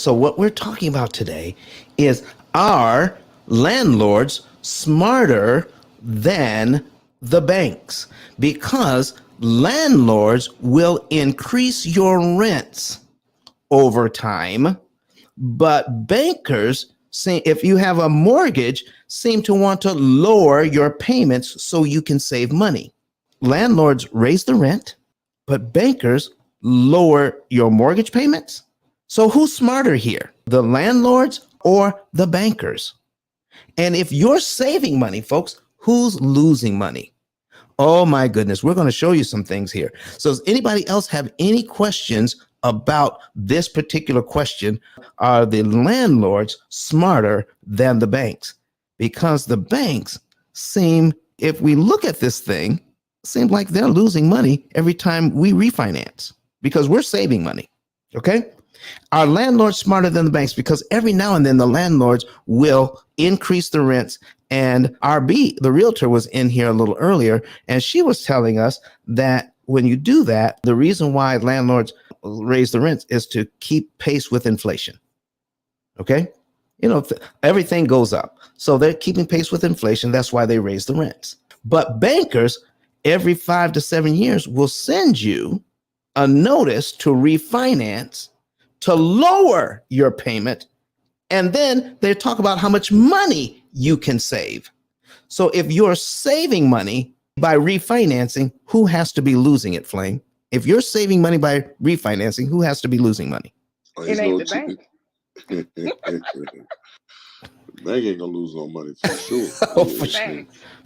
So what we're talking about today is, are landlords smarter than the banks? Because landlords will increase your rents over time, but bankers, say, if you have a mortgage, seem to want to lower your payments so you can save money. Landlords raise the rent, but bankers lower your mortgage payments. So who's smarter here, the landlords or the bankers? And if you're saving money, folks, who's losing money? Oh my goodness, we're going to show you some things here. So does anybody else have any questions about this particular question? Are the landlords smarter than the banks? Because the banks seem, if we look at this thing, seem like they're losing money every time we refinance because we're saving money. Okay. Are landlords smarter than the banks? Because every now and then the landlords will increase the rents. And RB, the realtor, was in here a little earlier, and she was telling us that when you do that, the reason why landlords raise the rents is to keep pace with inflation. Okay. Everything goes up. So they're keeping pace with inflation. That's why they raise the rents. But bankers, every 5 to 7 years, will send you a notice to refinance to lower your payment. And then they talk about how much money you can save. So if you're saving money by refinancing, who has to be losing it, Flame? If you're saving money by refinancing, who has to be losing money? It ain't the bank. The bank ain't gonna lose no money for sure. Oh,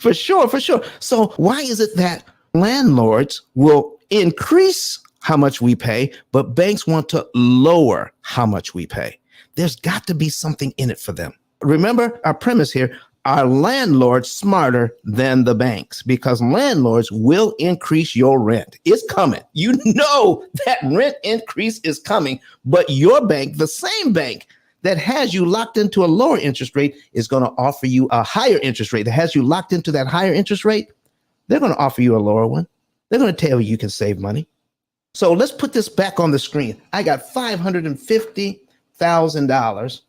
for sure. So why is it that landlords will increase how much we pay, but banks want to lower how much we pay? There's got to be something in it for them. Remember our premise here, are landlords smarter than the banks? Because landlords will increase your rent. It's coming. You know that rent increase is coming, but your bank, the same bank that has you locked into a lower interest rate, is going to offer you a higher interest rate. That has you locked into that higher interest rate, they're going to offer you a lower one. They're going to tell you can save money. So let's put this back on the screen. I got $550,000,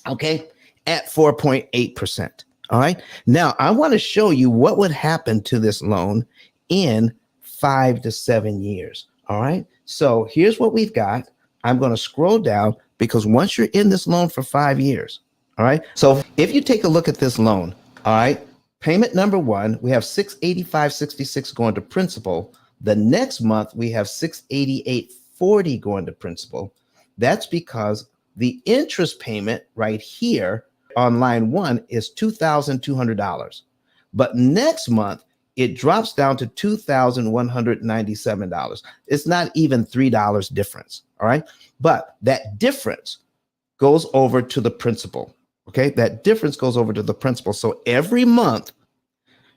okay, at 4.8%. All right. Now I want to show you what would happen to this loan in 5 to 7 years. All right. So here's what we've got. I'm going to scroll down because once you're in this loan for 5 years, all right. So if you take a look at this loan, all right, payment number one, we have $685.66 going to principal. The next month we have $688.40 going to principal. That's because the interest payment right here on line one is $2,200. But next month it drops down to $2,197. It's not even $3 difference. All right. But that difference goes over to the principal. Okay. That difference goes over to the principal. So every month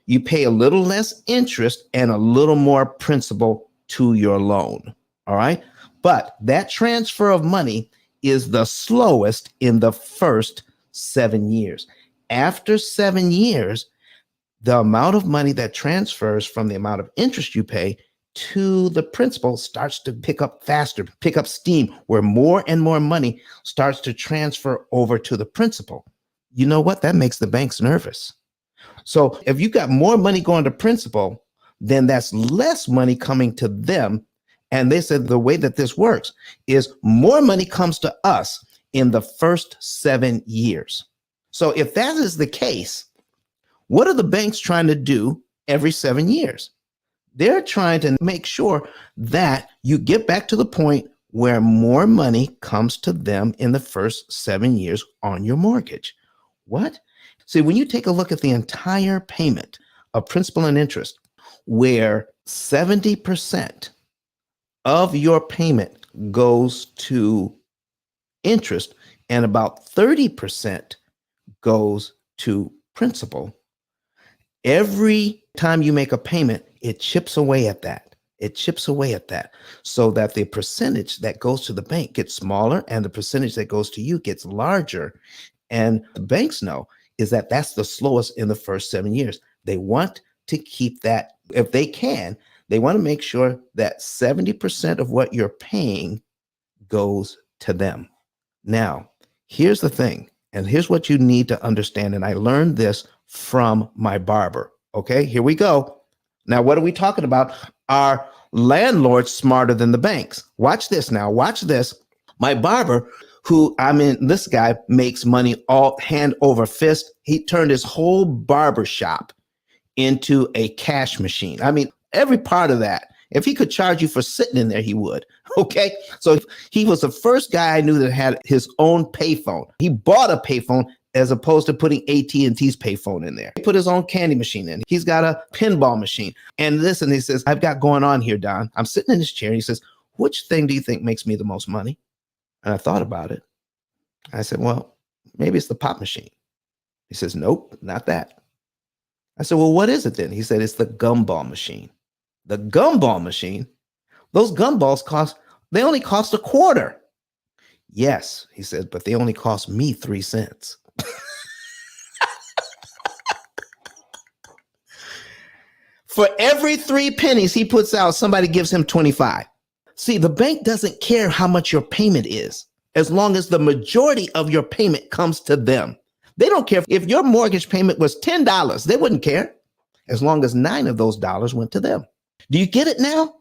you pay a little less interest and a little more principal to your loan. All right. But that transfer of money is the slowest in the first 7 years. After 7 years, the amount of money that transfers from the amount of interest you pay to the principal starts to pick up faster, pick up steam, where more and more money starts to transfer over to the principal. You know what? That makes the banks nervous. So if you got more money going to principal, then that's less money coming to them. And they said the way that this works is more money comes to us in the first 7 years. So if that is the case, what are the banks trying to do every 7 years? They're trying to make sure that you get back to the point where more money comes to them in the first 7 years on your mortgage. What? See, when you take a look at the entire payment of principal and interest, where 70% of your payment goes to interest and about 30% goes to principal, every time you make a payment, it chips away at that. It chips away at that so that the percentage that goes to the bank gets smaller and the percentage that goes to you gets larger. And the banks know is that that's the slowest in the first 7 years. They want to keep that, if they can, they want to make sure that 70% of what you're paying goes to them. Now, here's the thing, and here's what you need to understand. And I learned this from my barber. Okay, here we go. Now, what are we talking about? Are landlords smarter than the banks? Watch this now. Watch this. My barber, this guy makes money all hand over fist. He turned his whole barber shop into a cash machine. I mean, every part of that. If he could charge you for sitting in there, he would. Okay. So he was the first guy I knew that had his own payphone. He bought a payphone as opposed to putting AT&T's payphone in there. He put his own candy machine in. He's got a pinball machine. And listen, he says, I've got going on here, Don. I'm sitting in this chair. He says, which thing do you think makes me the most money? And I thought about it. I said, well, maybe it's the pop machine. He says, nope, not that. I said, well, what is it then? He said, it's the gumball machine. The gumball machine? Those gumballs they only cost a quarter. Yes, he said, but they only cost me 3 cents. For every 3 pennies he puts out, somebody gives him 25. See, the bank doesn't care how much your payment is, as long as the majority of your payment comes to them. They don't care if your mortgage payment was $10. They wouldn't care, as long as 9 of those dollars went to them. Do you get it now?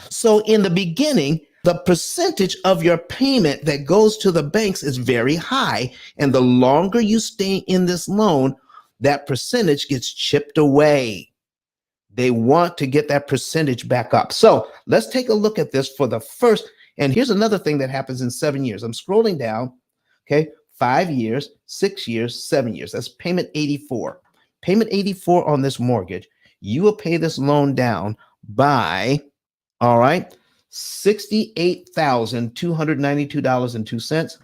So in the beginning, the percentage of your payment that goes to the banks is very high. And the longer you stay in this loan, that percentage gets chipped away. They want to get that percentage back up. So let's take a look at this for the first. And here's another thing that happens in 7 years. I'm scrolling down. Okay. 5 years, 6 years, 7 years. That's payment 84. Payment 84 on this mortgage. You will pay this loan down by, all right, $68,292.02.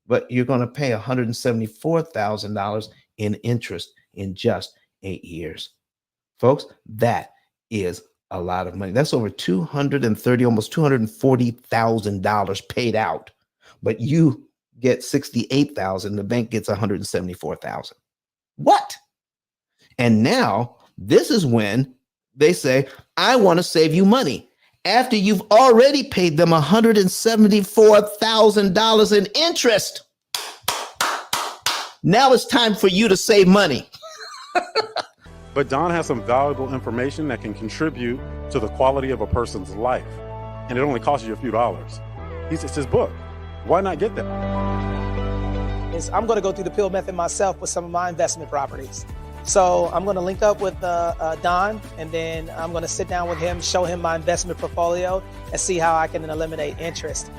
But you're going to pay $174,000 in interest in just 8 years. Folks, that is a lot of money. That's over $230,000, almost $240,000 paid out. But you get $68,000, the bank gets $174,000. What? And now this is when they say, I want to save you money after you've already paid them $174,000 in interest. Now it's time for you to save money. But Don has some valuable information that can contribute to the quality of a person's life. And it only costs you a few dollars. It's his book. Why not get that? I'm going to go through the P.I.L.L method myself with some of my investment properties. So I'm going to link up with Don, and then I'm going to sit down with him, show him my investment portfolio, and see how I can eliminate interest.